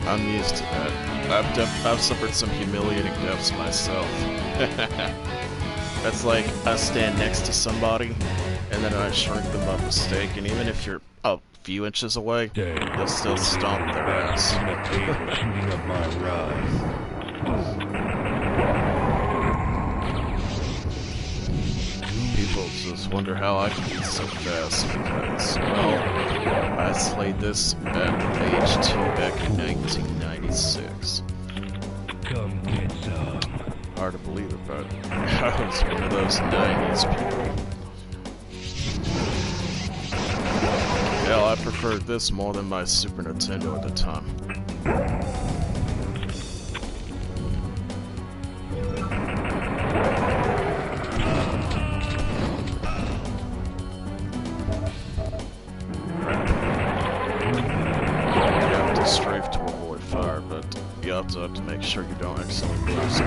I'm used to that. I've suffered some humiliating deaths myself. That's like I stand next to somebody, and then I shrink them by mistake, and even if you're a few inches away, they'll still stomp their ass. Shooting up my rise. People just wonder how I can be so fast because, well, I slayed this at age 2 back in 1996. Come get some. Hard to believe it, but I was one of those 90s people. Hell, I preferred this more than my Super Nintendo at the time. You also have to make sure you don't accidentally lose it.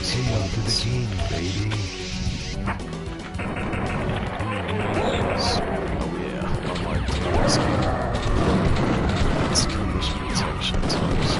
Hail to the king, baby. Oh yeah, unlike this game. It's collision protection tools.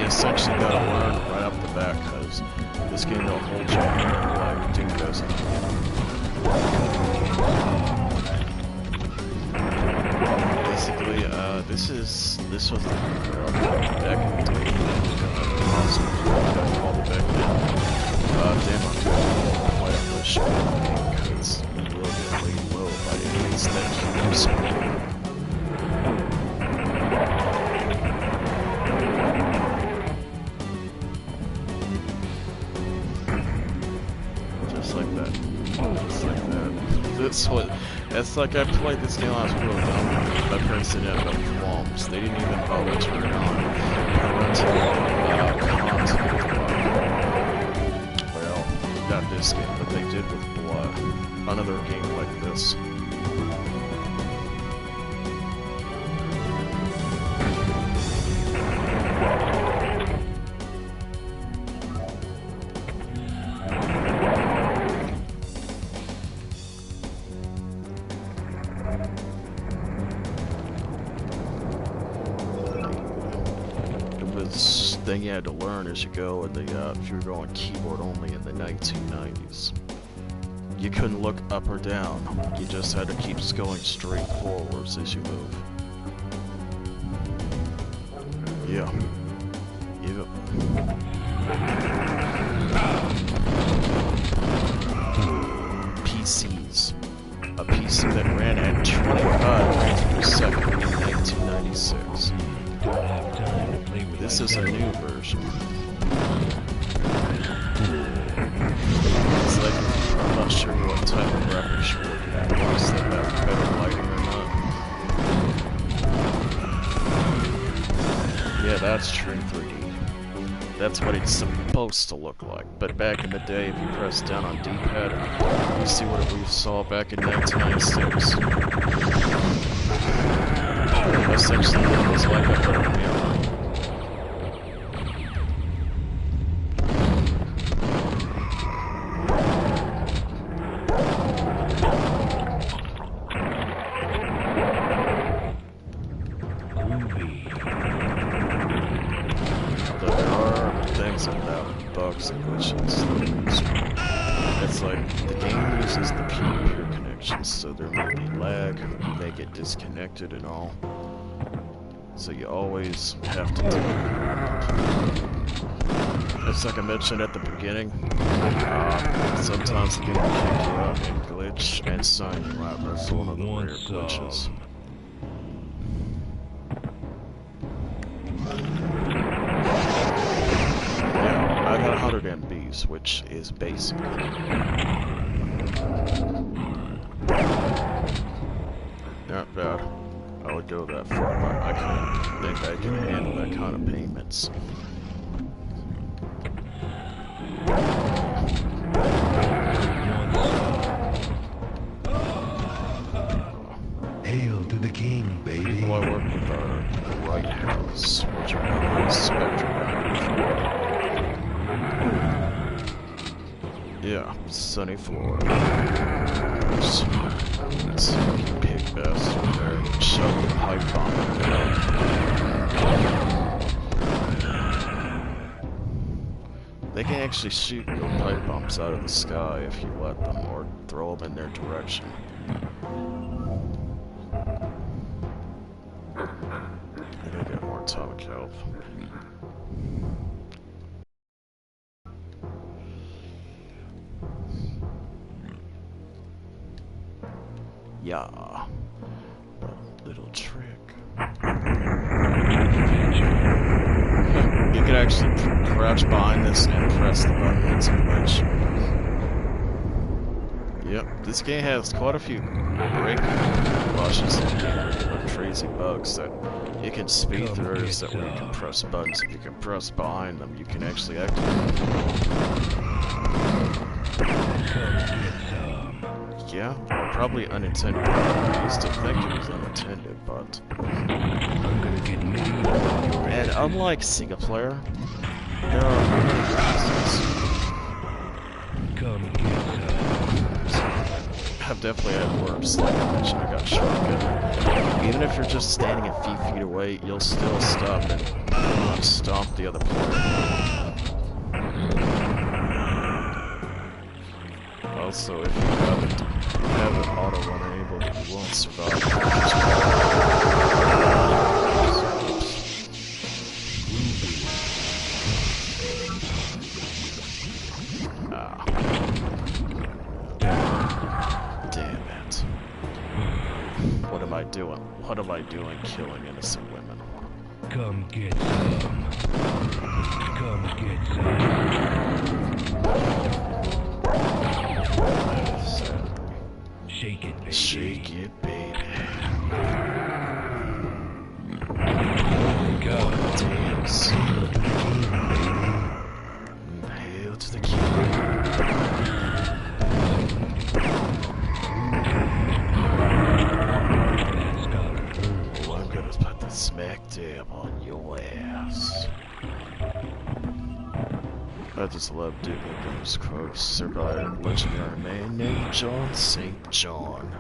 Essentially gotta learn right off the bat, because this game don't hold you while you're doing this. Basically, this was the back in the day. All the back then. Damn, I'm quite a push because you will get laid low by enemies that keep spawning. It's like I played this game when I was real dumb. My parents didn't have enough qualms. They didn't even bother to turn on parental content. Well, not this game, but they did with Blood. Another game like this. Thing you had to learn as you go in the if you were going keyboard only in the 1990s. You couldn't look up or down. You just had to keep going straight forwards as you move. Yeah. Yep. PCs. A PC that ran at 25 frames per second in 1996. This is a new version. It's like, I'm not sure what type of graphics you're looking at. Does that have better lighting or not? Yeah, that's true 3D. That's what it's supposed to look like. But back in the day, if you press down on D-pad, you see what we saw back in 1996. Essentially, it was like a better mirror. It's like the game uses the peer-to-peer connections, so there may be lag, they get disconnected and all. So you always have to do it. It's like I mentioned at the beginning, sometimes the game will kick you out and glitch and sign you out. That's one of the rare glitches. Yeah, I got 100 MBs, which is basic. Not bad. I would go that far, but I couldn't think I can handle that kind of payments. Hail to the king, baby. People I work with are the White House, which are on the spectrum. Yeah, sunny Florida. This pig bastard there shoved the pipe bomb in there. They can actually shoot your pipe bombs out of the sky if you let them, or throw them in their direction. I gotta get more atomic health. Yeah, but little trick. You can actually crouch behind this and press the button. It's a glitch. Yep, this game has quite a few break bushes and crazy bugs that you can speed through, so that when you can press buttons, if you can press behind them, you can actually activate them. Yeah, probably unintended. I used to think it was unintended, but... And unlike single player, there are many reasons. I've definitely had worse, like I mentioned, I got shotgun. Even if you're just standing a few feet away, you'll still stop and stomp the other player. Also, if you have it auto unable, you won't survive. Ah. Damn it. What am I doing? What am I doing killing innocent women? Come get some. Come get some. Shake it, baby. Shake it, baby. God damn. Hail to the king, oh, I'm gonna put the smack dab on your ass. I just love digging those quotes. They're by a legendary man named John St. John.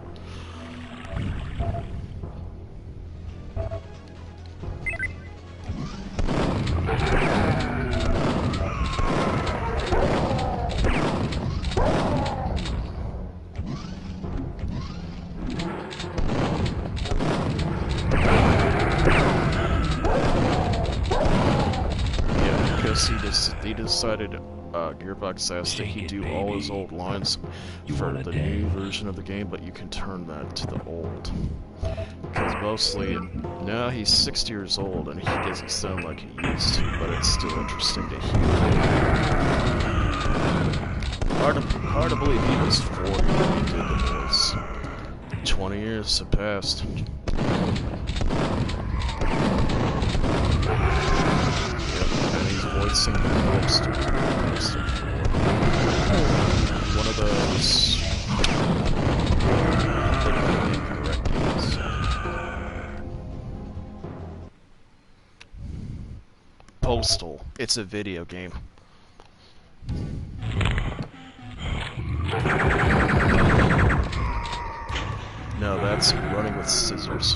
Yeah, because he decided Gearbox asked that he do all his old lines for the new version of the game, but you can turn that to the old. Because mostly, now he's 60 years old and he doesn't sound like he used to, but it's still interesting to hear. Hard to believe he was 40 when he did the voice. 20 years have passed. And he's voicing the most one of those incorrect games. Postal. It's a video game. No, that's running with scissors.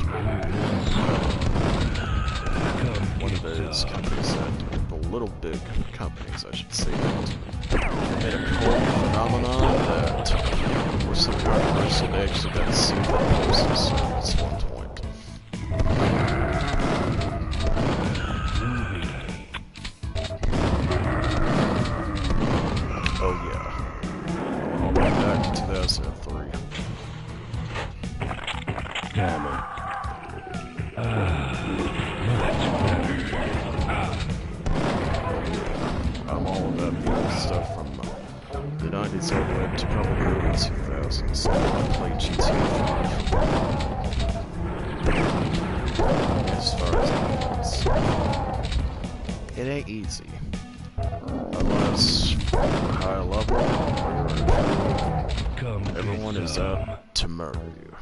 One of those companies that, the little big companies, I should say, that made a cult phenomenon that was so controversial they actually got sued by the Postal Service at one point. Oh yeah. All the way back to 2003. Damn it. I'm all about the old stuff from the 90s all the way up to probably the early 2000s. I played GTA 5. easy. Unless high level, everyone is out to murder you.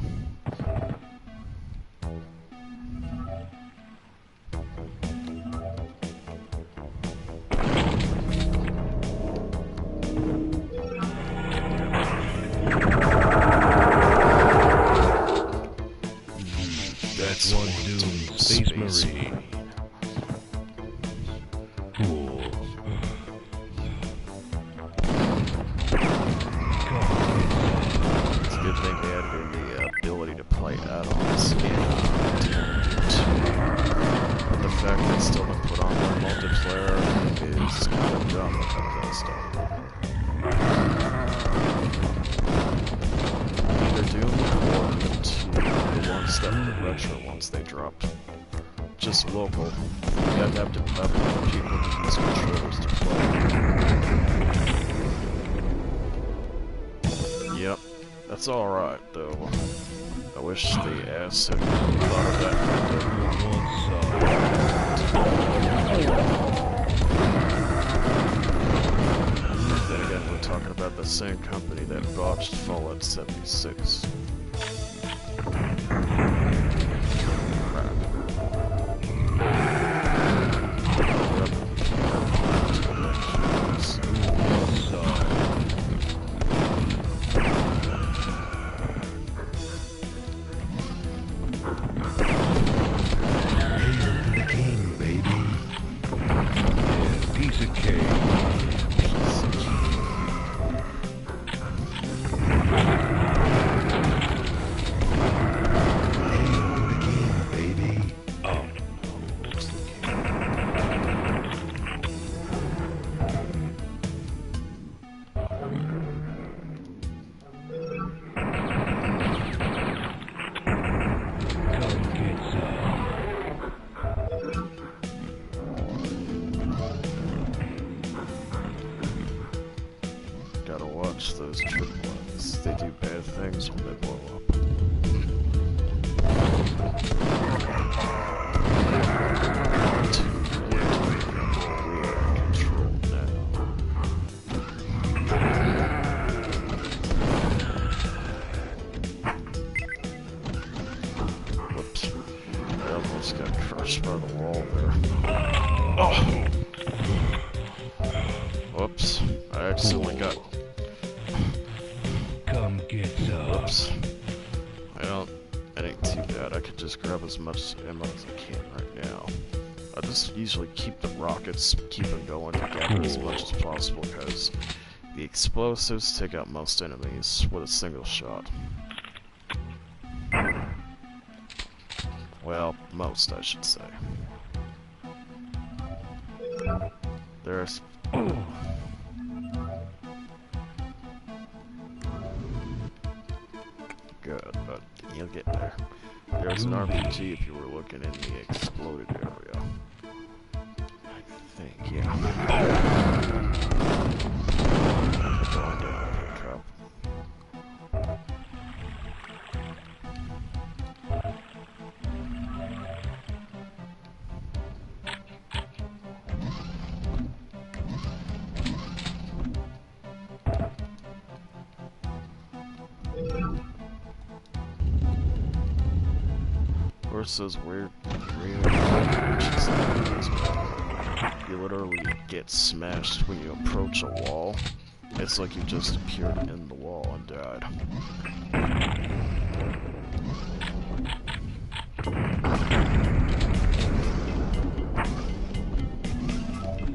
That's one Doom Space Marine. Cool. It's a good thing they added the ability to play add-ons in Doom 2. But the fact that it's still been put on their multiplayer is kind of dumb with that kind of stuff. Either Doom or Doom 2, the ones that were the retro ones they dropped. Just local. You have to have other people to use controllers to play. Yep, that's alright though. I wish the ass had thought of that. Then again, we're talking about the same company that botched Fallout 76. Gotta watch those triplets. They do bad things when they blow up. Whoops. I almost got crushed by the wall there. Oh! Whoops. I accidentally got... Come get some. Whoops. It ain't too bad. I could just grab as much ammo as I can right now. I just usually keep the rockets, keep them going to gather as much as possible, because the explosives take out most enemies with a single shot. Well, most, I should say. There's... Good, but you'll get there. There's an RPG if you were looking in the exploded area. I think, yeah. Going down here, trap. Of course, those weird glitches you literally get smashed when you approach a wall. It's like you just appeared in the wall and died.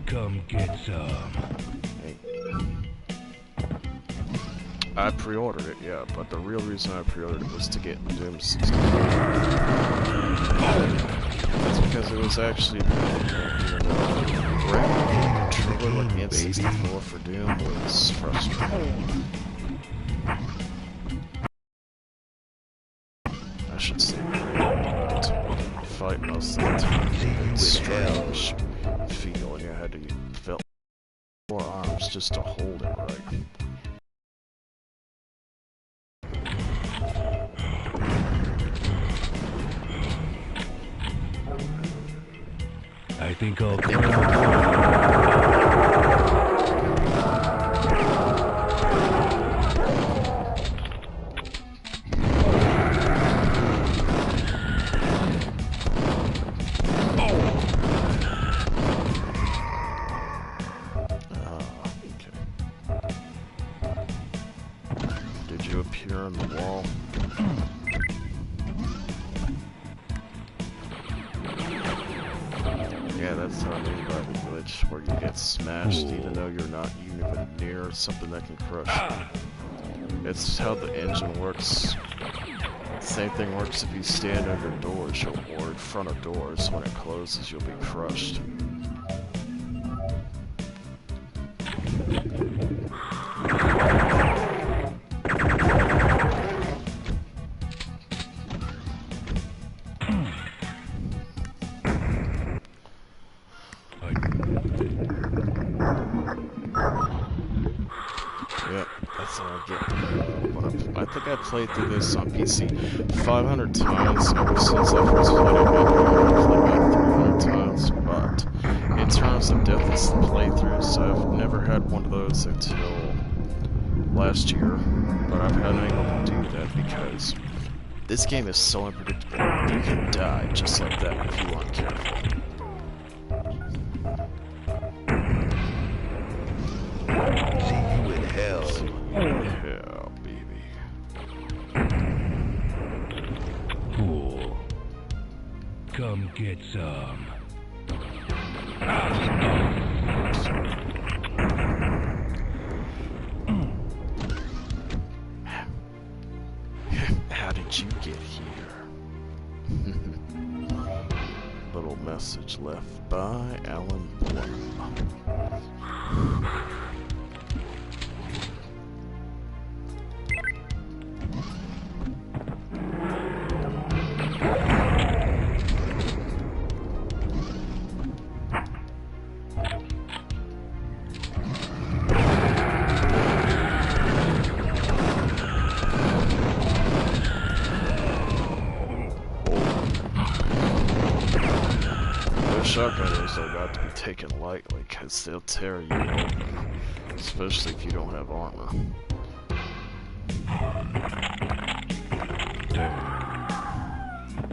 Come get some. Hey. I pre-ordered it, yeah, but the real reason I pre-ordered it was to get Doom 64. That's because it was actually grabbing controller like the N64 for Doom was frustrating. I should say to fight most of the time. It's strange feeling. I had to felt 4 arms just to hold it right. I I think I'll Did you appear on the wall? Yeah, that's how I mean by the glitch, where you get smashed even though you're not even near something that can crush you. It's how the engine works. Same thing works if you stand under doors or in front of doors. When it closes, you'll be crushed. Yep, that's how I get. I think I played through this on PC 500 times ever since I first played it. Maybe I played about 300 times, but in terms of deathless playthroughs, I've never had one of those until last year. But I've been able to do that because this game is so unpredictable. You can die just like that if you aren't careful. Hell, baby. Cool. Come get some. How did you get here? Little message left by Alan Blum. Shotgunners are not to be taken lightly, because they'll tear you open, especially if you don't have armor.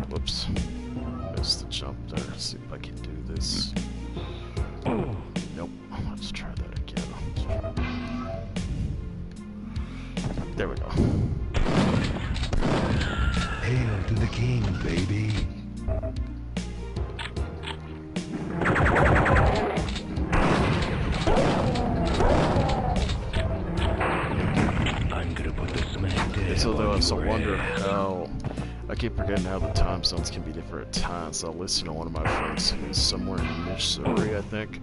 Whoops. Missed the jump there. Let's see if I can do this. Nope. Let's try that again. There we go. Hail to the king, baby. So though I also wonder how, I keep forgetting how the time zones can be different at times. I'll listen to one of my friends who's somewhere in Missouri, I think,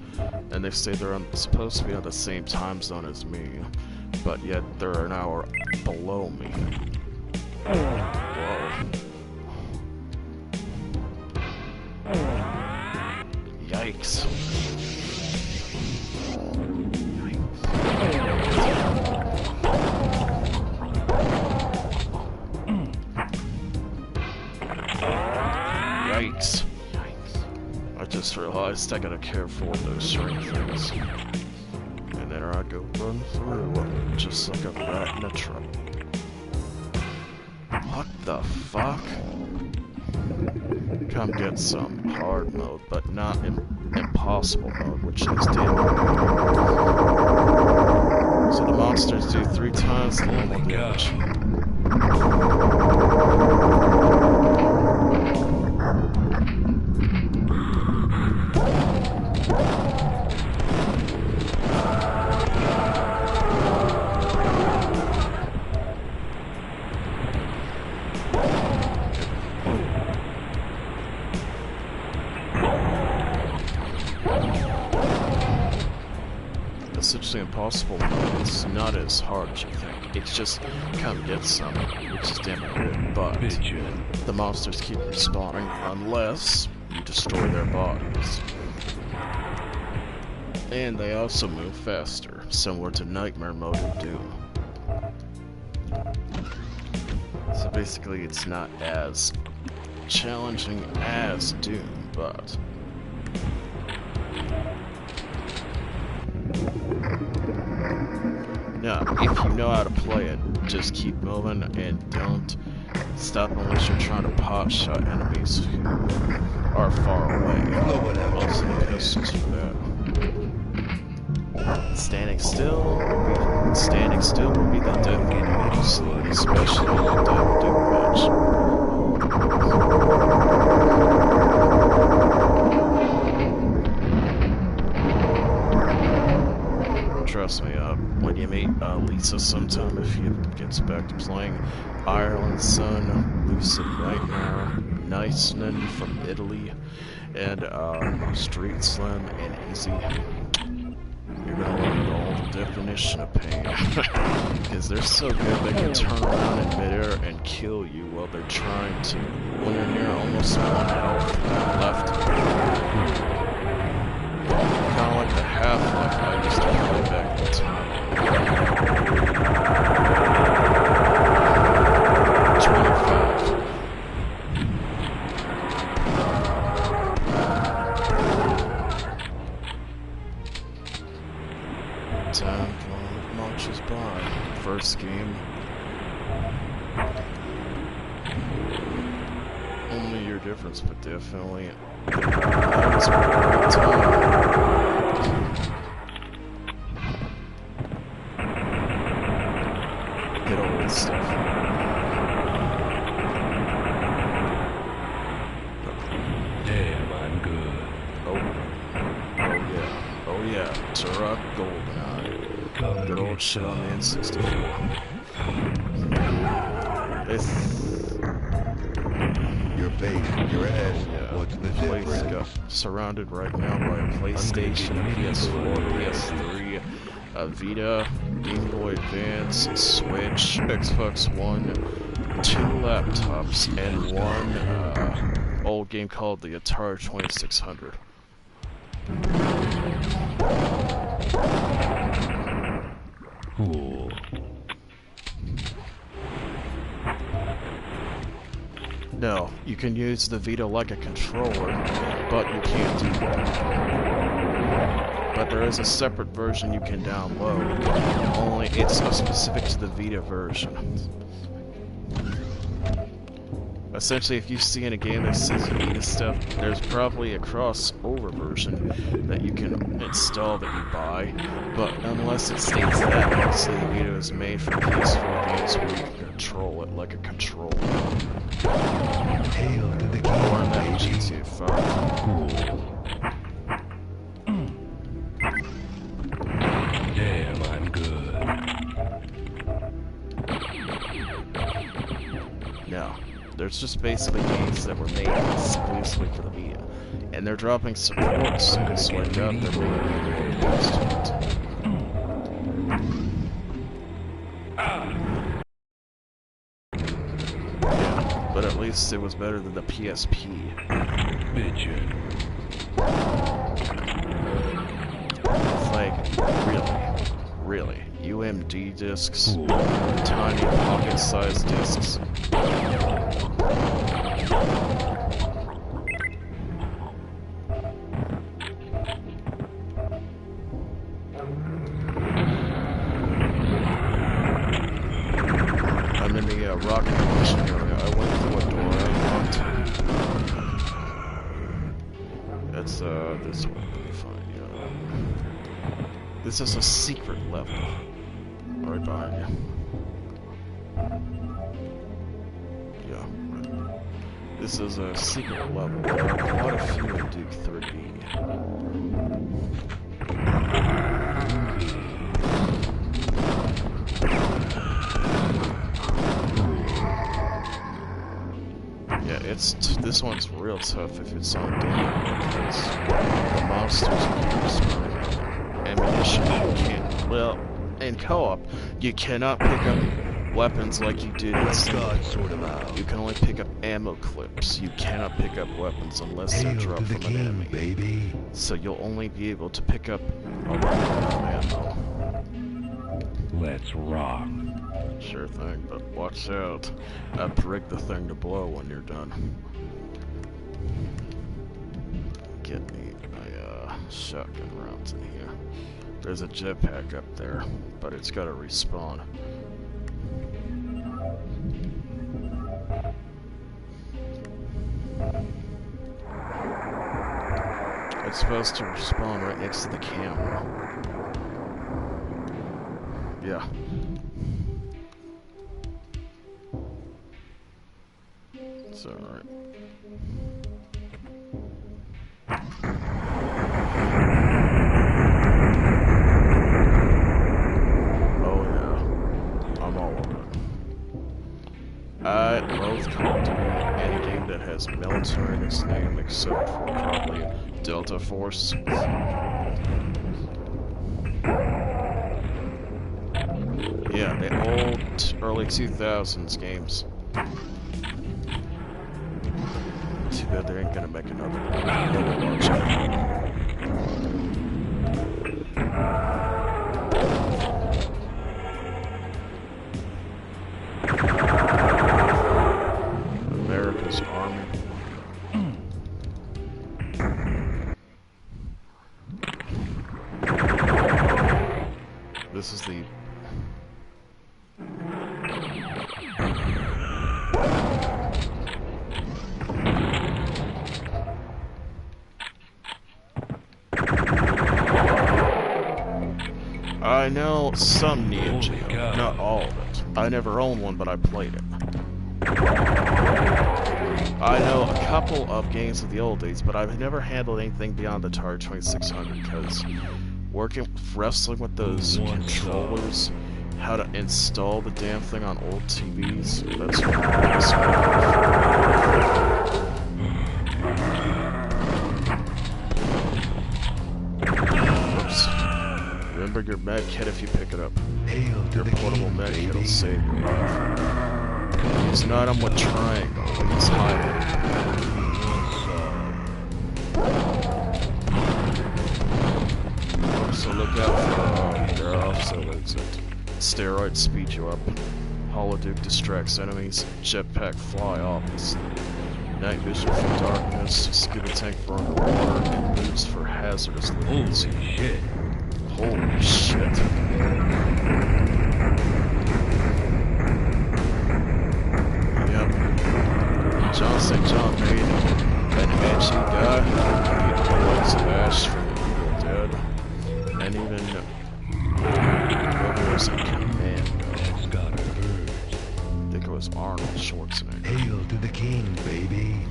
and they say they're supposed to be on the same time zone as me, but yet they're an hour below me. Whoa. Yikes. Yikes. I just realized I gotta careful with those shrink things. And there I go run through it, just like a rat in a truck. What the fuck? Come get some hard mode, but not impossible mode, which is damage. So the monsters do 3 times the normal damage. Essentially impossible mode. It's not as hard as you think. It's just come get some, which is damn good, but the monsters keep respawning unless you destroy their bodies. And they also move faster, similar to Nightmare mode in Doom. So basically it's not as challenging as Doom, but Now, if you know how to play it, just keep moving and don't stop unless you're trying to pot shot enemies who are far away. Also pistols for that. Standing still will be the death game, especially in the Duke match. Trust me, when you meet Lisa sometime, if he gets back to playing Ireland Sun, Lucid Nightmare, Niceman from Italy, and Street Slim and Easy, you're gonna learn all the definition of pain. Because they're so good they can turn around in midair and kill you while they're trying to, when you're near almost one health left. Kind of like the Half-Life I used to play back in the time. 25. Time marches by. First game. Only your difference, but definitely that was a great time. Get all this stuff. Damn, I'm good. Oh yeah. Turok GoldenEye. Good old shit on the N64. This. Your face, your ass. Yeah, What's the place difference? got surrounded right now by a PlayStation, a PS4, PS3, a Vita, Game Boy Advance, Switch, Xbox One, 2 laptops, and one old game called the Atari 2600. Cool. No, you can use the Vita like a controller, but you can't do that. But there is a separate version you can download, only it's specific to the Vita version. Essentially, if you see in a game that says Vita stuff, there's probably a crossover version that you can install that you buy, but unless it states that, obviously the Vita is made for PS4 games where you can control it like a controller. Hail to the Or king, that baby. GTA 5. Cool. Damn, I'm good. No. There's just basically games that were made exclusively for the Vita. And they're dropping support soon, so I doubt they're making any updates to it. Yeah, but at least it was better than the PSP. Bitchin'. It's like, really, UMD discs, Cool. tiny pocket-sized discs. I'm in the rocket launching area. I went through a door I unlocked. It's this way. Let me find you. This is a secret level. Right behind you. Yeah. Right. This is a secret level. There are quite a few in Duke 3D. Yeah, this one's real tough if it's on demo because the monsters are spawning ammunition. You can't. Well, in co-op, you cannot pick up weapons like you did in single. Sort of out. You can only pick up ammo clips. You cannot pick up weapons unless they're Hail to dropped the from an king, enemy. baby. So you'll only be able to pick up a random amount of ammo. Let's rock. Sure thing, but watch out. I'd rig the thing to blow when you're done. Get me my shotgun rounds in here. There's a jetpack up there, but it's gotta respawn. It's supposed to respawn right next to the camera. Yeah. It's alright. Oh yeah. I'm all over it. I love Call of Duty, any game that has military in its name except for probably Delta Force. Yeah, the old early 2000s games. Too bad they ain't gonna make another Overwatch. America's Army. This is the... I know some Neo Geo, not all of it. I never owned one, but I played it. I know a couple of games of the old days, but I've never handled anything beyond the Atari 2600 because wrestling with those controllers, how to install the damn thing on old TVs, that's what Remember your med kit if you pick it up. Your portable med kit will save your life. He's not on what triangle, he's hiding. So look out for their offset exit. Steroids speed you up. Holoduke distracts enemies. Jetpack fly obviously. Night vision for darkness. Scuba tank for underwater. And boots for hazardous liquids. Holy shit. Holy shit. Yep. John St. John made an edgy guy. He was Ash from the Evil Dead. And even was a commando. That's gotta hurt. I think it was Arnold Schwarzenegger. Hail to the king, baby.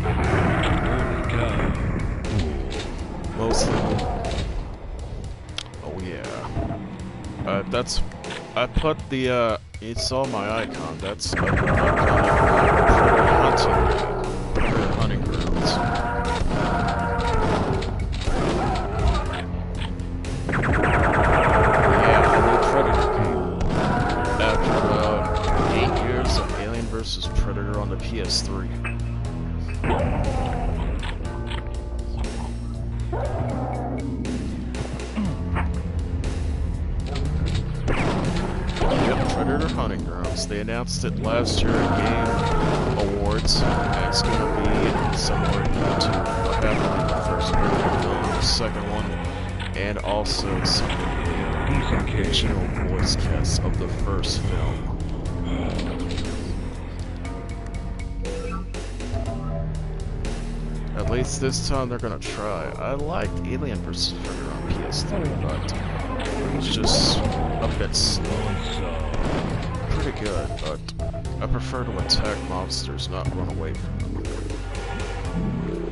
Holy cow. Mostly. Oh yeah. That's. I put the. You saw my icon. That's an icon of hunting grounds. Yeah, the new Predator game. After about 8 years of Alien vs. Predator on the PS3. Predator Hunting Grounds. They announced it last year at Game Awards, and it's going to be similar to what happened in the first Predator film, the second one, and also some of the original voice casts of the first film. At least this time they're going to try. I liked Alien vs. Predator on PS3, but it was just a bit slow. Pretty good, but I prefer to attack monsters, not run away from them.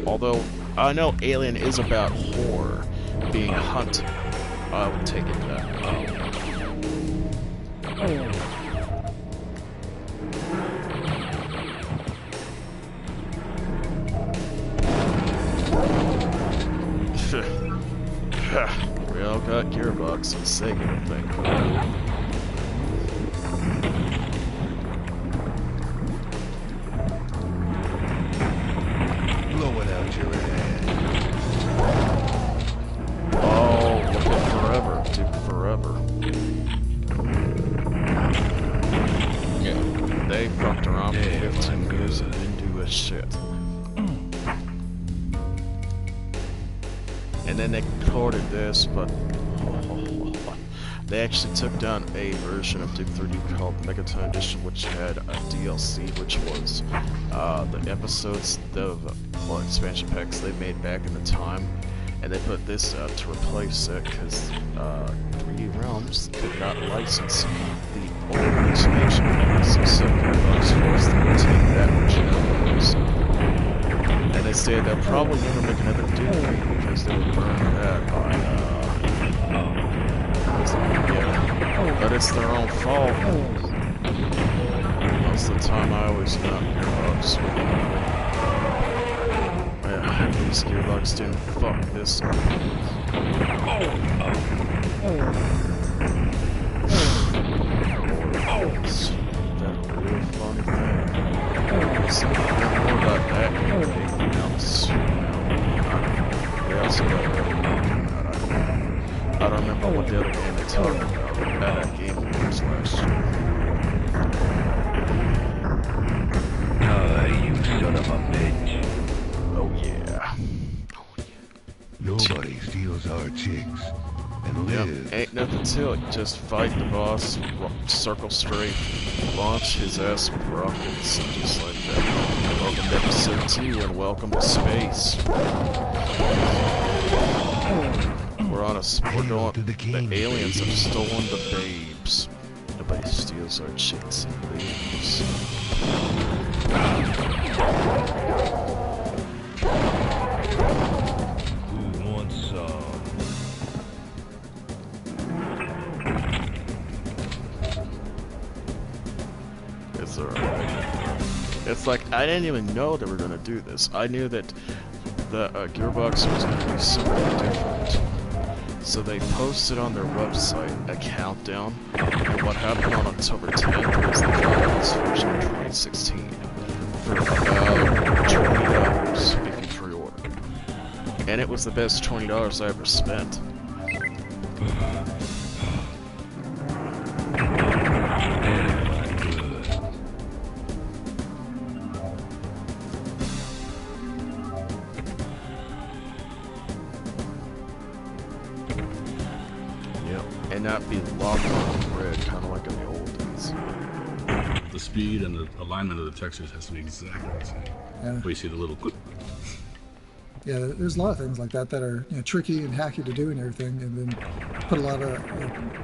Although, I know Alien is about horror, being hunted. I would take it back. We all got Gearbox and Sega, I think. Blowing out your ass. Oh, look at Forever. Dude, Forever. Yeah, they fucked around for 15 years and didn't do a shit. And then they ported this, but They actually took down a version of Duke 3D called Megaton Edition, which had a DLC, which was the episodes of expansion packs they made back in the time, and they put this out to replace it because 3D Realms could not license the old expansion packs, so Gearbox forced them to take that original use. And they said they'll probably never make another Duke because they would burn that on yeah, but it's their own fault. Most of the time, I always got Gearbox. Yeah, at least Gearbox didn't fuck this up. That's a real funny thing. So, more about that and anything else. They also I don't remember what the other game they talked about at that Game Awards last year. You son of a bitch. Oh yeah. Nobody steals our chicks and live. Ain't nothing to it. Just fight the boss, circle straight, launch his ass with rockets, just like that. Welcome to episode 2 and welcome to space. We're on we're going, the aliens have stolen the babes. Nobody steals our chicks and babes. Who wants some? It's alright. It's like, I didn't even know they were gonna do this. I knew that the Gearbox was gonna do something different. So they posted on their website a countdown, and what happened on October 10th was they got this version of 2016 for about $20 if you pre-order. And it was the best $20 I ever spent. And not be locked on the grid, kind of like in the old days. The speed and the alignment of the textures has to be exactly the same. Yeah. Where you see the little... Yeah, there's a lot of things like that that are tricky and hacky to do and everything, and then put a lot of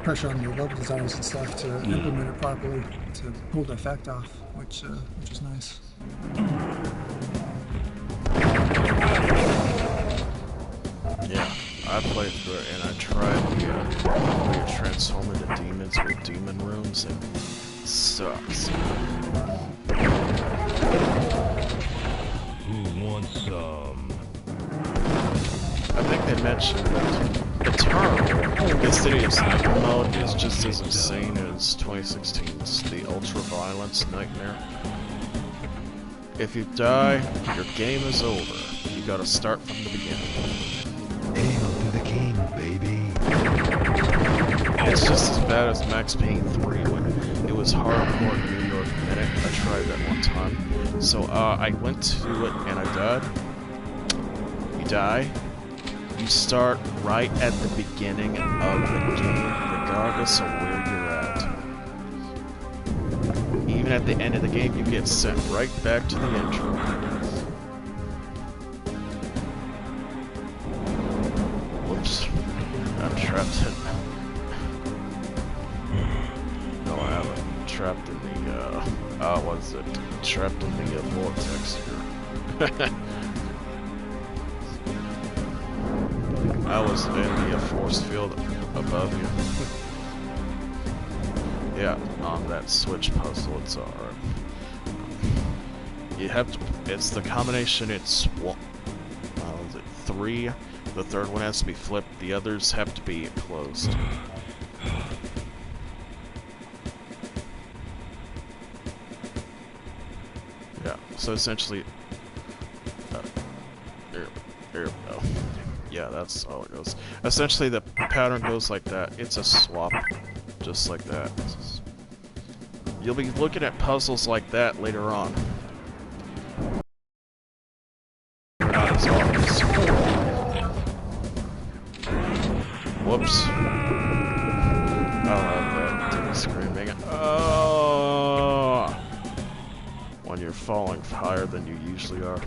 pressure on your level designers and stuff to implement it properly to pull the effect off, which is nice. Yeah, I played through it and I tried the transform into demons with demon rooms, and it sucks. Who wants some? I think they mentioned that Eternal, Insidious Nightmare mode, is just as insane as 2016's The Ultra Violence Nightmare. If you die, your game is over. You gotta start from the beginning. Hail to the king, baby. It's just as bad as Max Payne 3 when it was hardcore New York Minute. I tried that one time. So I went to it and I died. You die. You start right at the beginning of the game, regardless of where you're at. Even at the end of the game, you get sent right back to the intro. Whoops. I'm trapped in... No, I haven't. Trapped in the, what is it? Trapped in the vortex here. I was in the force field above you. Yeah, on that switch puzzle, it's alright. You have to, it's the combination, it's what was it, 3, the third one has to be flipped, the others have to be closed. Yeah, so essentially, there we go. Yeah, that's how it goes. Essentially, the pattern goes like that. It's a swap, just like that. You'll be looking at puzzles like that later on. Not as obvious. Whoops. Oh, that screaming. Oh! When you're falling higher than you usually are.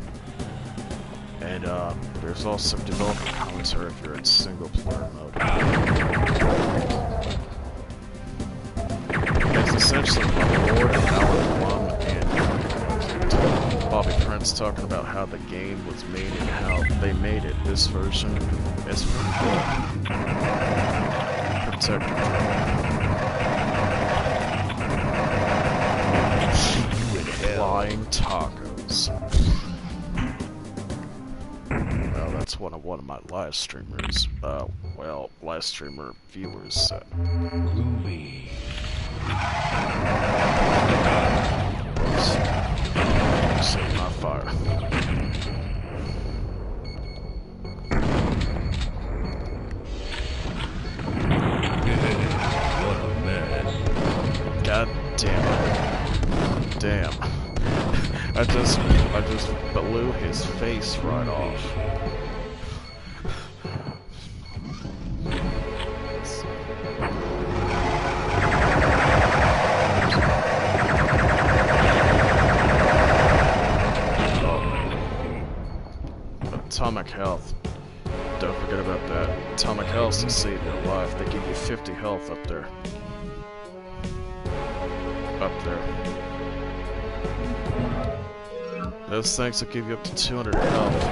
And there's also developer commentary if you're in single player mode. It's essentially my Lord and Howard Plum and Bobby Prince talking about how the game was made and how they made it. This version is protected. Flying tacos. Well, that's what one of my live streamers, live streamer viewers said. Groovy. Save my fire. What a mess. God damn it. Damn. I just blew his face right off. Atomic health. Don't forget about that. Atomic health to save your life. They give you 50 health up there. Up there. Those things will give you up to 200 health.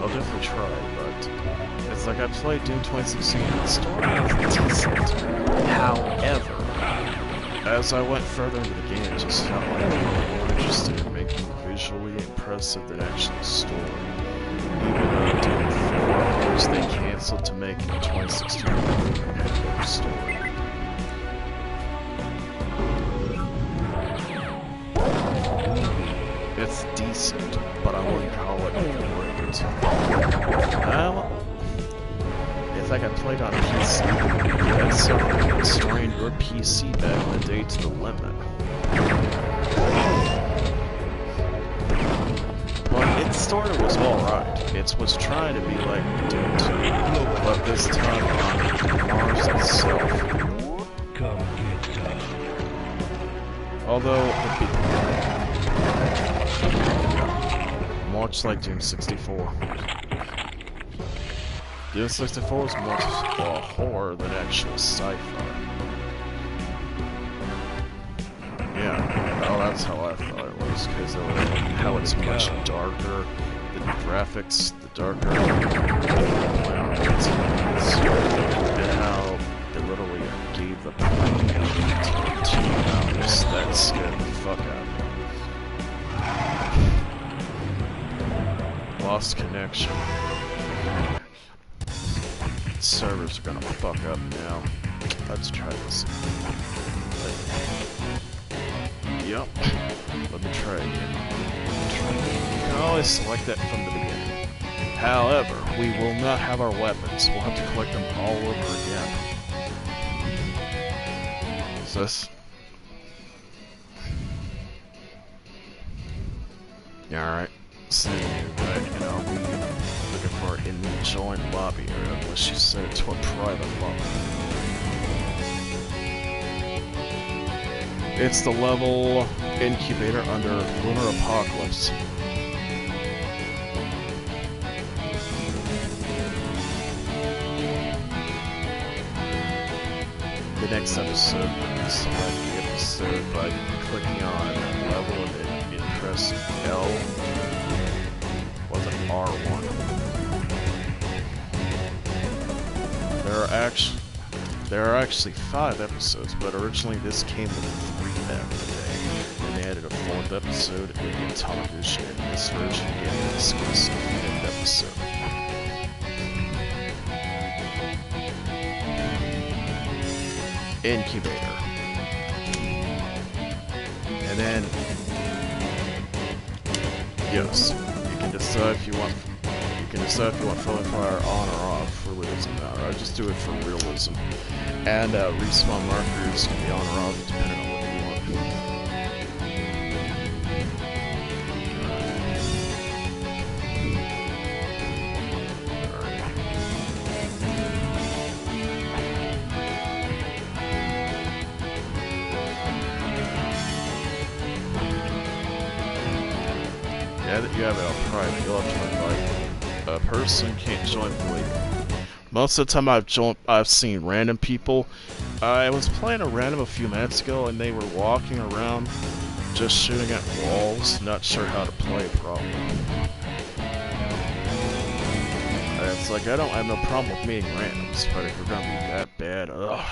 I'll definitely try, but it's like I played Doom 2016 and the story was decent. However, as I went further into the game, it just felt like they were more interested in making it visually impressive than actually the story. Even though Doom 4, of course, they canceled to make it 2016 competitive story. It's decent, but I wouldn't call it great. It's like I played on PC. That's something that strained your PC back in the day to the limit. Well, its story was alright. It was trying to be like Doom 2, but this time on Mars itself. Come get some. Although, much like Doom 64. Doom 64 is more horror than actual sci-fi. Yeah, well, that's how I thought it was, because of how it's much darker, the graphics, the darker, and how they literally gave the to 2 hours. That scared the fuck out of me. Lost connection. Servers are gonna fuck up now. Let's try this. Yep. Let me try again. You can always select that from the beginning. However, we will not have our weapons. We'll have to collect them all over again. Is this? Yeah, alright. See, and I'll be looking for it in the joint lobby area unless you set it to a private lobby. It's the level incubator under Lunar Apocalypse. The next episode, you select the episode by clicking on level and press L. Was it R1? There are actually 5 episodes, but originally this came with 3 back in the day. And they added a 4th episode in the Atomic Edition, and this version gave an exclusive 5th episode. Incubator. And then, yes, you can decide if you want. You can decide if you want friendly fire on or off. Really doesn't matter. I just do it for realism. And respawn markers can be on or off depending on what you want. Now that you have it on private, you'll have to invite a person can't join fully. Most of the time I've seen random people. I was playing a random a few minutes ago and they were walking around just shooting at walls, not sure how to play properly. And it's like I don't have no problem with meeting randoms, but if we're gonna be that bad, ugh.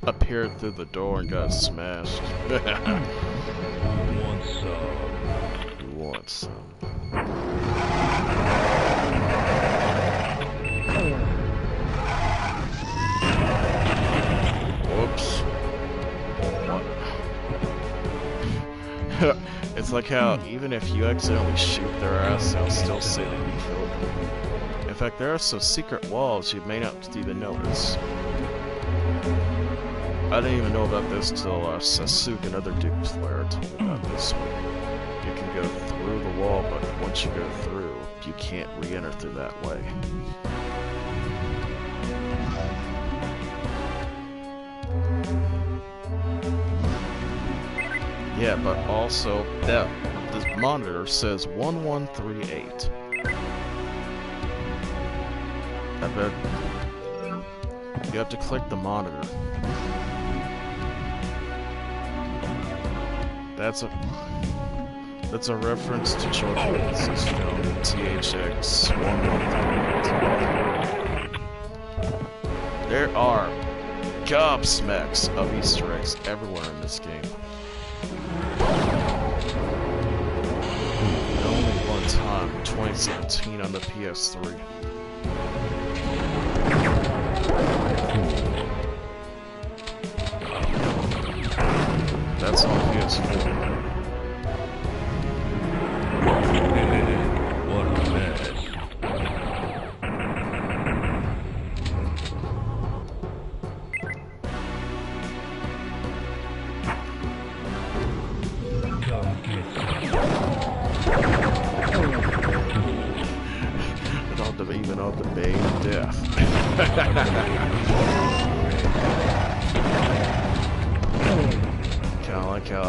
Appeared through the door and got smashed. Who wants some? Who wants some? Whoops. What? It's like how even if you accidentally shoot their ass, they'll still say that you killed them. In fact, there are some secret walls you may not even notice. I didn't even know about this till Sasuke, another Duke player, told me about this one. You can go through the wall, but once you go through, you can't re-enter through that way. Yeah, but also, this monitor says 1138. I bet you have to click the monitor. That's a reference to George Lucas's film THX 1138. There are gobsmacks of Easter eggs everywhere in this game. And only one time, 2017 on the PS3. That's on PS4. What a mess. Come get some. Even on the Bay of Death. Kinda like how I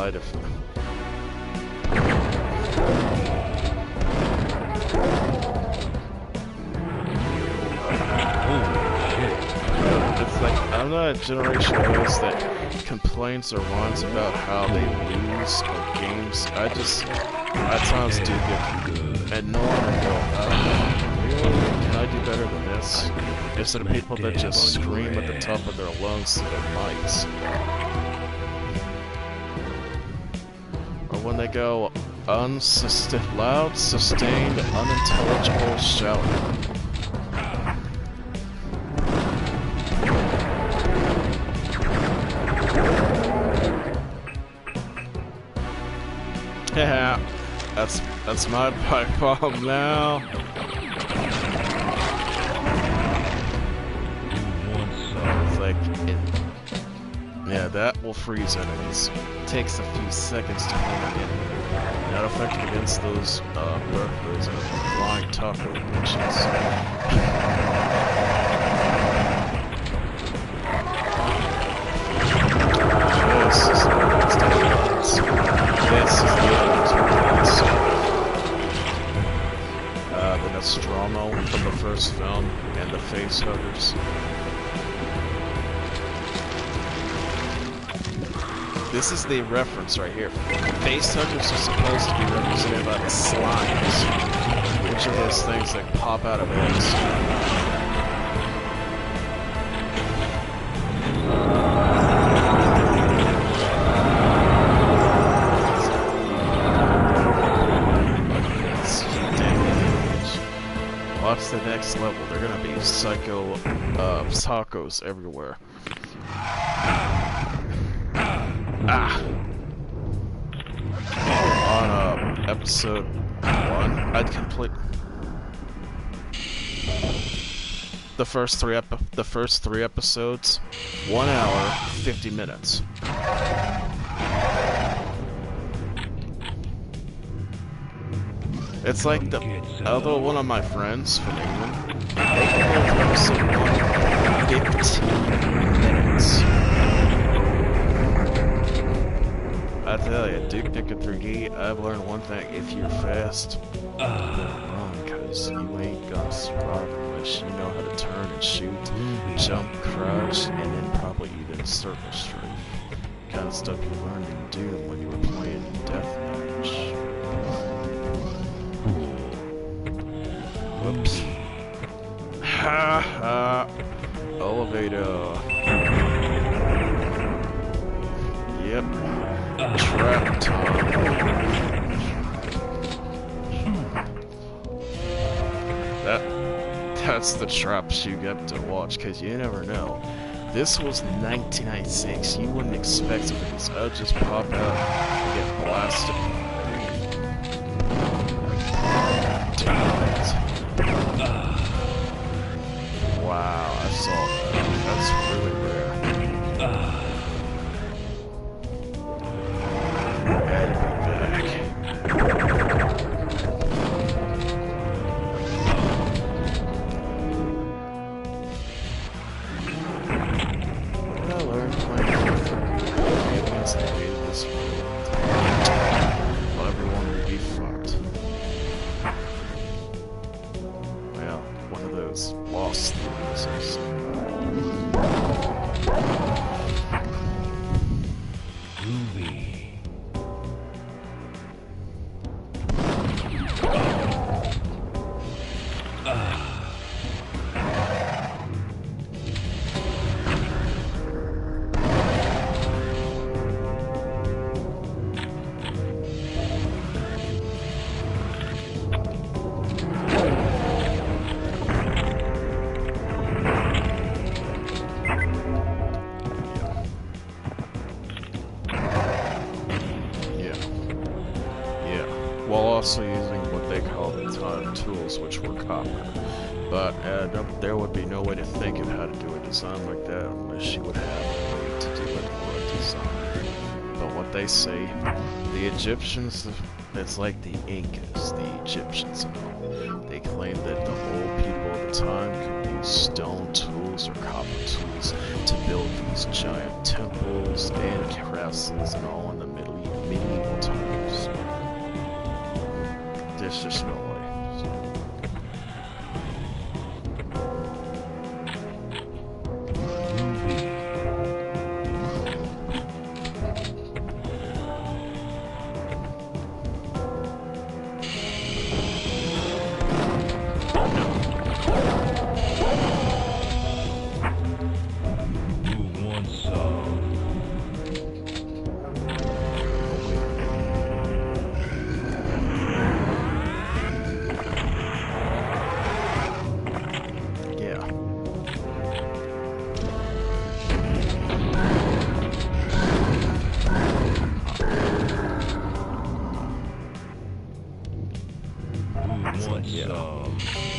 It's like, I'm not a generation of those that complains or whines about how they lose or games. I just, at times do get annoyed and go, really? Can I do better than this? Instead of people that just scream at the top of their lungs to their mics. Or when they go, loud, sustained, unintelligible shouting. Yeah, that's my pipe bomb now. It's like, yeah, that will freeze enemies. It takes a few seconds to clean an enemy. Not effective against those burglars and flying taco bitches. This is the evidence the Nostromo from the first film and the face huggers. This is the reference right here. Face huggers are supposed to be represented by the slimes, which are those things that pop out of eggs. psychos everywhere. Ah! On episode 1, I'd complete the first three episodes, 1 hour, 50 minutes. It's like the other one of my friends from England, they can go through episode 1, 15 minutes. I tell you, Duke Nukem 3D, I've learned one thing: if you're fast, run, cause you ain't gonna survive unless you know how to turn and shoot, jump, crouch, and then probably even circle strafe. Kind of stuff you learned in Doom when you were playing Deathmatch. Whoops. Ha ha. Elevator. Yep. Trap time. That's the traps you get to watch, cause you never know. This was 1996. You wouldn't expect it because I'd just pop out and get blasted. Wow, I saw that. That's really rare. Gotta be back. What did I learn playing aliens that hated this world? Well, everyone would be fucked. Well, one of those lost losers. While also using what they call the time tools, which were copper. But there would be no way to think of how to do a design like that unless you would have a way to do it or a design. But what they say, the Egyptians, it's like the Incas, the Egyptians and all. They claim that the old people at the time could use stone tools or copper tools to build these giant temples and castles and all in the medieval times. There's just no way.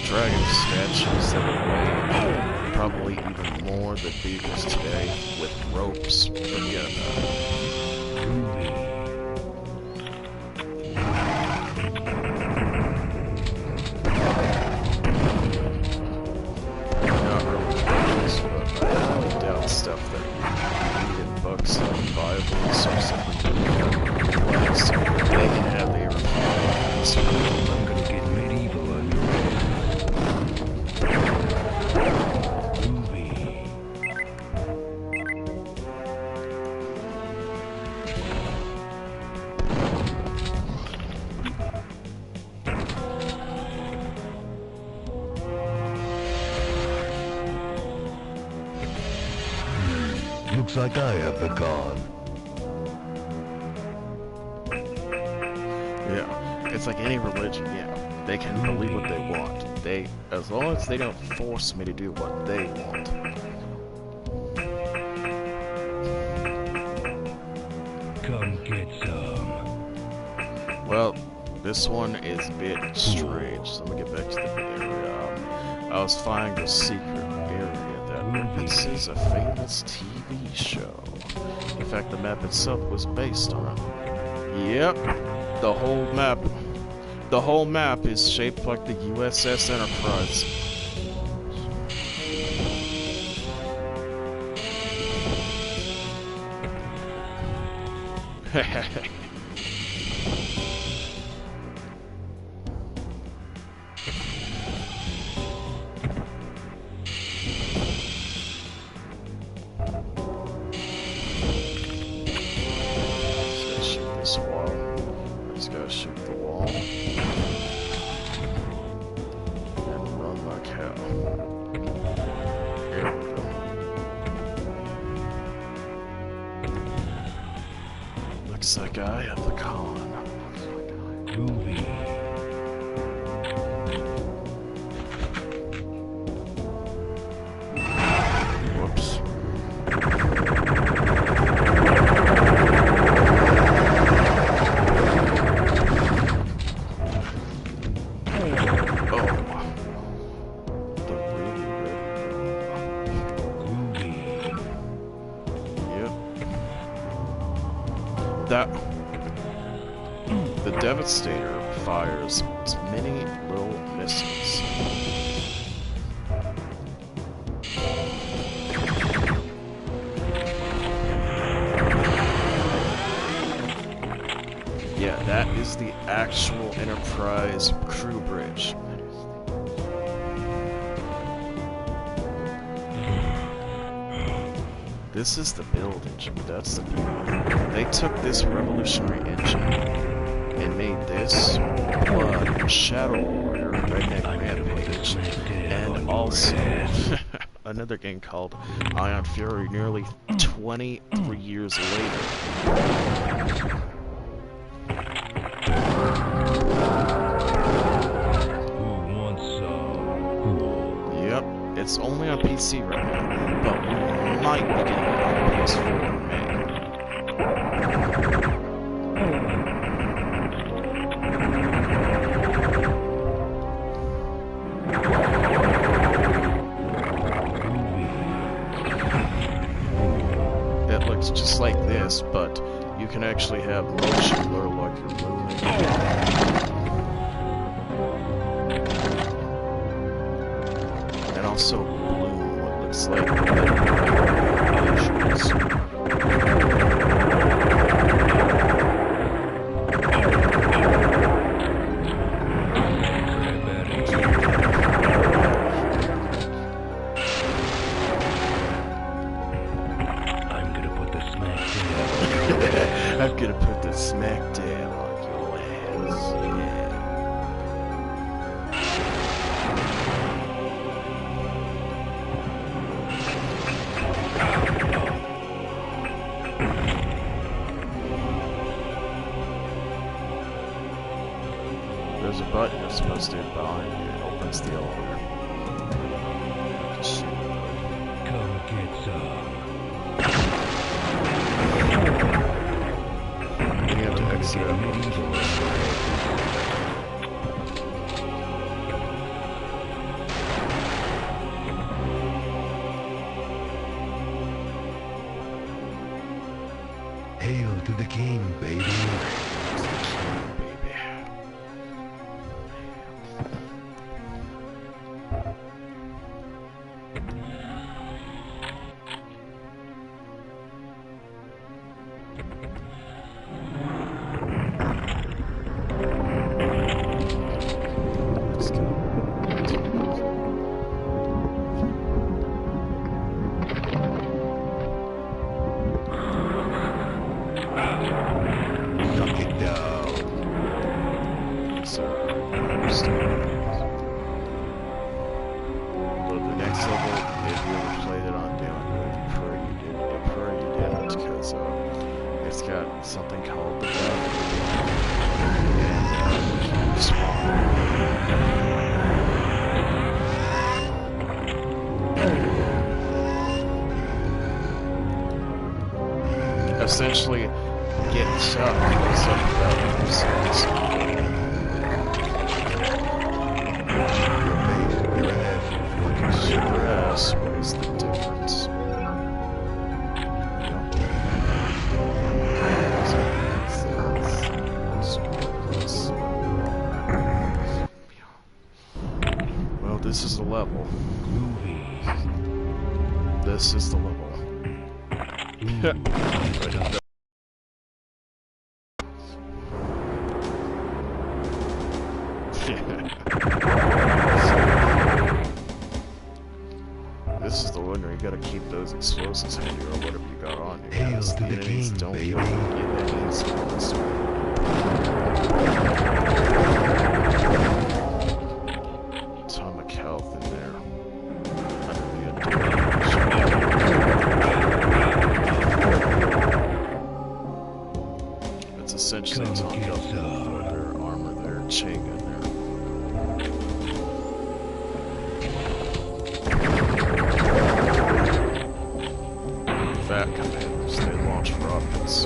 Dragon statues that would weigh probably even more than beavers today with ropes. Forget about it. Not really treasures, but I highly doubt stuff that you read in books like Bibles or something. They can have their replies. I'm gonna get medieval on your head. Looks like I have the con. Yeah, it's like any religion, yeah. They can believe what they want. as long as they don't force me to do what they want. Come get some. Well, this one is a bit strange. So let me get back to the area. I was finding a secret area that references a famous TV show. In fact, the map itself was based on it. Yep, the whole map. The whole map is shaped like the USS Enterprise. Looks like I have the con. Groovy. Whoops. The Devastator fires many little missiles. Yeah, that is the actual Enterprise crew bridge. This is the build engine. That's the beauty. They took this revolutionary engine and made this Shadow Warrior Redneck Rampage, and also another game called Ion Fury nearly 23 years later. Yep, it's only on PC right now, but we might be getting it on PS4 in May. It looks just like this, but you can actually have motion blur like you're moving. And also bloom what looks like visuals. I'm gonna put the smack down on your ass. There's a button you're supposed to hit behind you. It opens the elevator. Come get some. You have to exit out. Hail to the king, baby. Something called the Lada. essentially getting shot close up about yourselves. You're ahead. Sure as, what is the difference? Well, this is the level. This is the level. This is the one where you gotta keep those explosives handy or whatever you got on you. Hail Because to the the enemies king, don't baby. get that easy on this one. Atomic health in there. Under the adorable. It's essentially atomic health for their armor there, chain gun there. Fat commanders, they launch rockets.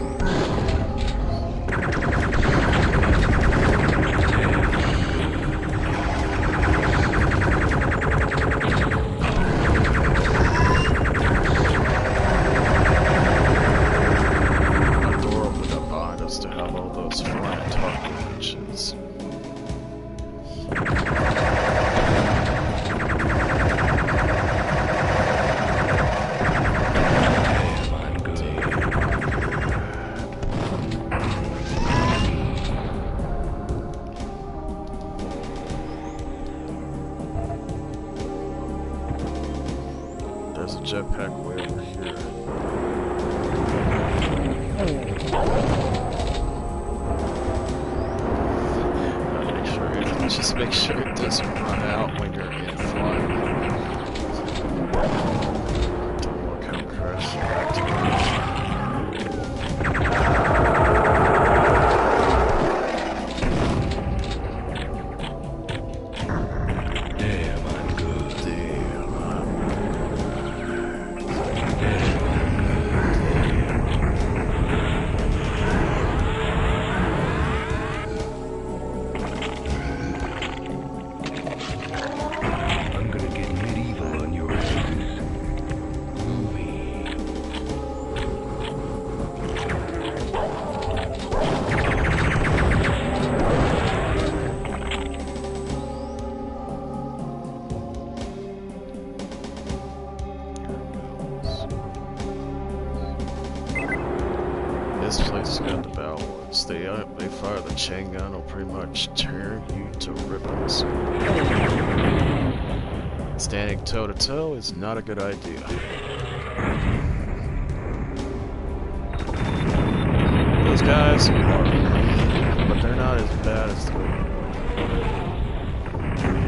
A door opened up behind us to have all those flying target missions. There's a jetpack way over here. Just make sure it doesn't run out when you're in flight. Don't look how crash back to Damn, I'm good. damn. I'm gonna get medieval on your asses. Groovy. This place has got the battle woods. They fire the chain gun, will pretty much tear you to ribbons. Standing toe to toe is not a good idea. Those guys are, but they're not as bad as the.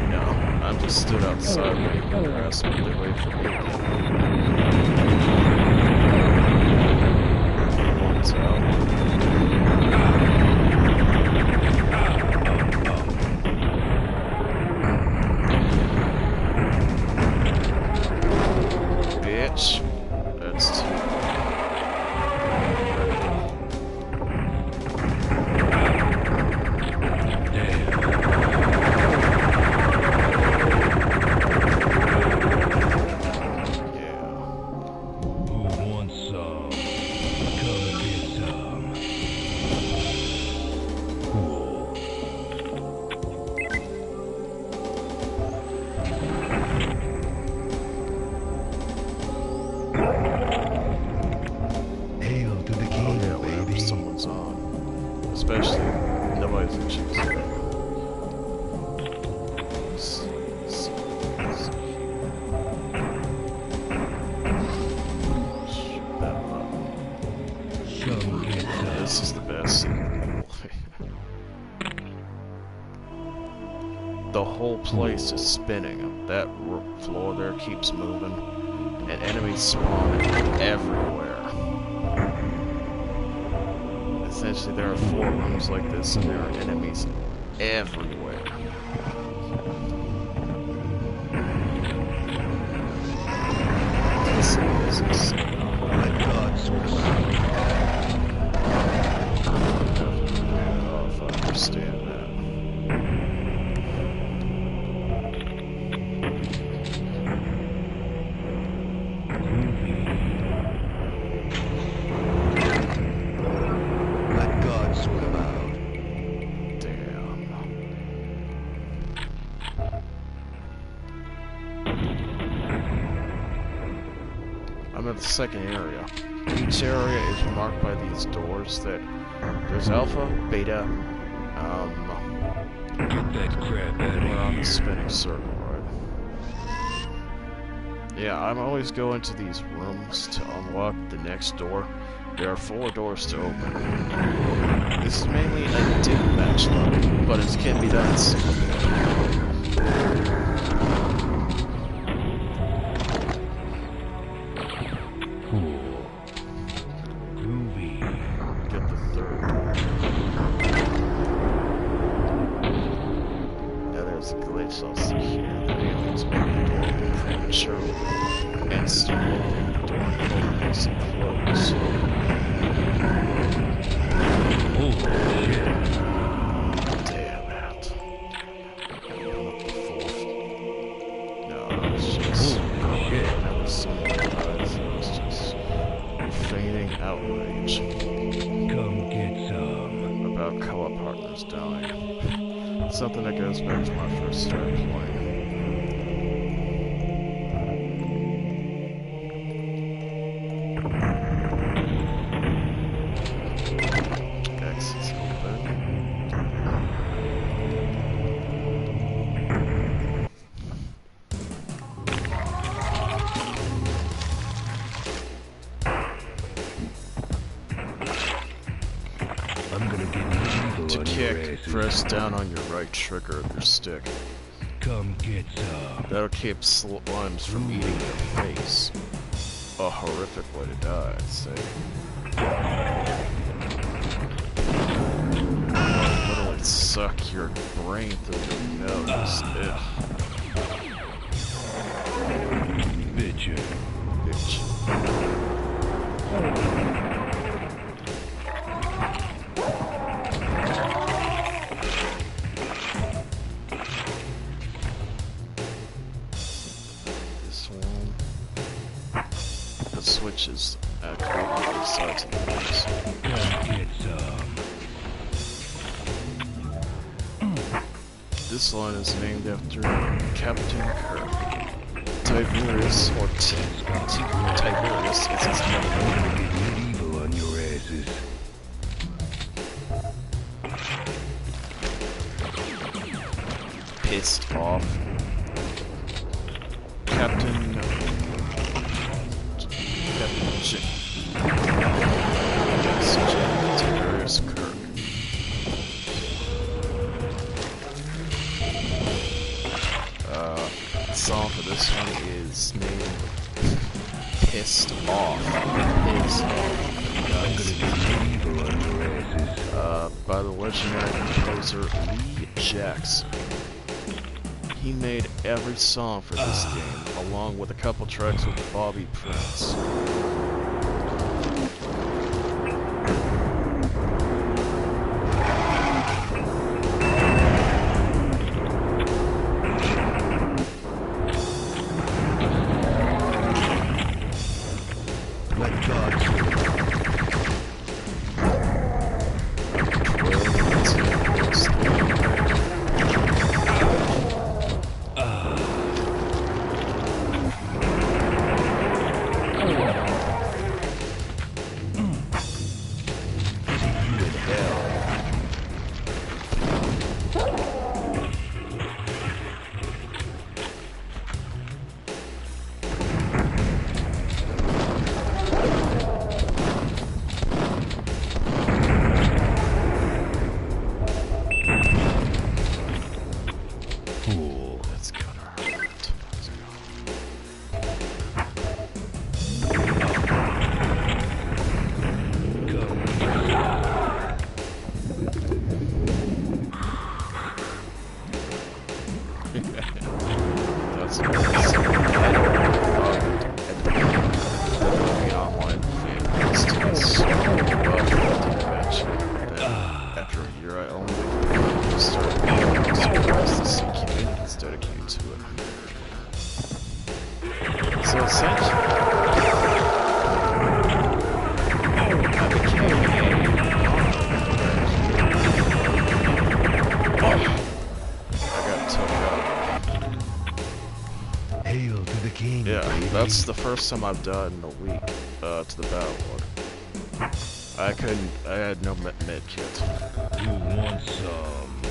No, I'm just stood outside waiting for the rest of they wait for me. One's out. Bitch. That's two. Yeah. Who wants some? Come get some. Cool. Hail to the Oh king, yeah, whenever baby. someone's on. Especially nobody's in chicks. Come get some. This is the best scene. The whole place is spinning. That floor there keeps moving, and enemies spawn everywhere. Essentially, there are 4 rooms like this, and there are enemies everywhere. This is insane. My God, so I'm at the second area. Each area is marked by these doors that there's alpha, beta, Get that crap out we're on of the here. spinning circle, right? Yeah, I'm always going to these rooms to unlock the next door. There are 4 doors to open. This is mainly a deathmatch level, but it can be done in single player. Cool. Groovy. Get the 3rd door. Now there's a glitch I'll see here. The aliens open the door prematurely and stimulating the door opens and close. Holy shit. Damn it. Open up the 4th. No, it's just... Holy shit. Never seen it dies. It was just feigning outrage Come get some. about co-op partners dying. Something that goes back to my first start playing. Exits open. I'm gonna get evil To on your kick, asses. press down on your right trigger of your stick. Come get some. That'll keep slimes from eating your face. A horrific way to die, I'd say. Literally suck your brain through your nose. Ugh. Bitchin'. Bitch. This one. The switches activate on both sides of the box. Come get some. This line is named after Captain Kirk. Tiberius, or Tiberius is his I'm name. gonna get medieval on your asses. Pissed off. Captain Tiberius Kirk. The song for this one is named Pissed Off. Pissed Off. I'm gonna get medieval on your asses. By the legendary composer Lee Jackson. He made every song for this game, along with a couple tracks with Bobby Prince. Let God That's the first time I've died in a week to the battle log. I had no med kit. You want some?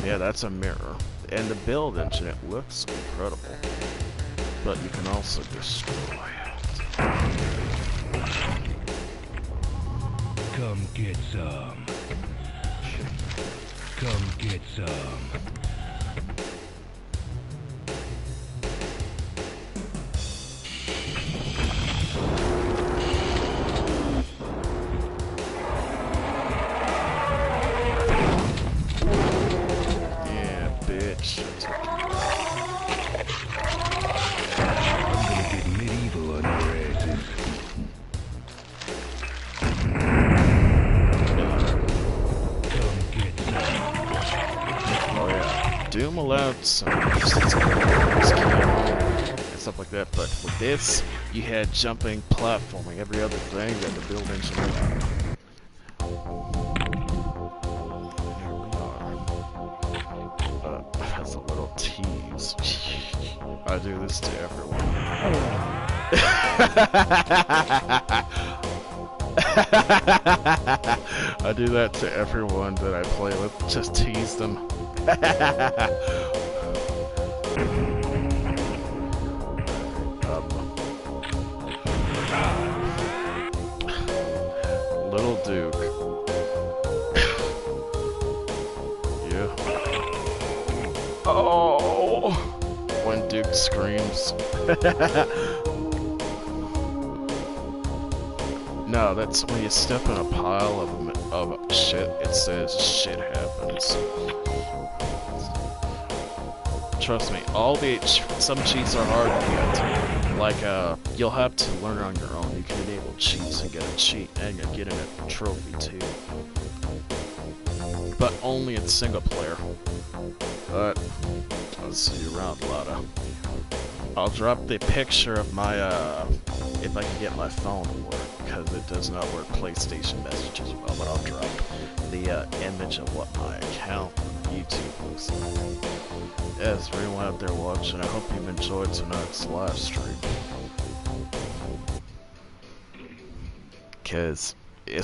Yeah, that's a mirror. And the build engine, it looks incredible. But you can also destroy it. Come get some. Come get some. Yeah, bitch. I'm gonna get medieval on your asses. Come get some. Oh yeah. Doom allowed some distance and stuff like that, but with this, you had jumping, platforming, every other thing that the build engine allowed. Here we are. As a little tease. I do this to everyone. I do that to everyone that I play with, just tease them. Little Duke. Yeah. Oh! When Duke screams. No, that's when you step in a pile of shit, it says shit happens. Trust me, some cheats are hard to get. Like, you'll have to learn on your own. You can enable cheats and get a cheat, and you're getting a trophy too. But only in single player. But, I'll see you around, Lada. I'll drop the picture of my, if I can get my phone to work, because it does not work PlayStation messages well, but I'll drop the image of what my account on YouTube looks like. Yes, for anyone out there watching, I hope you've enjoyed tonight's live stream. Because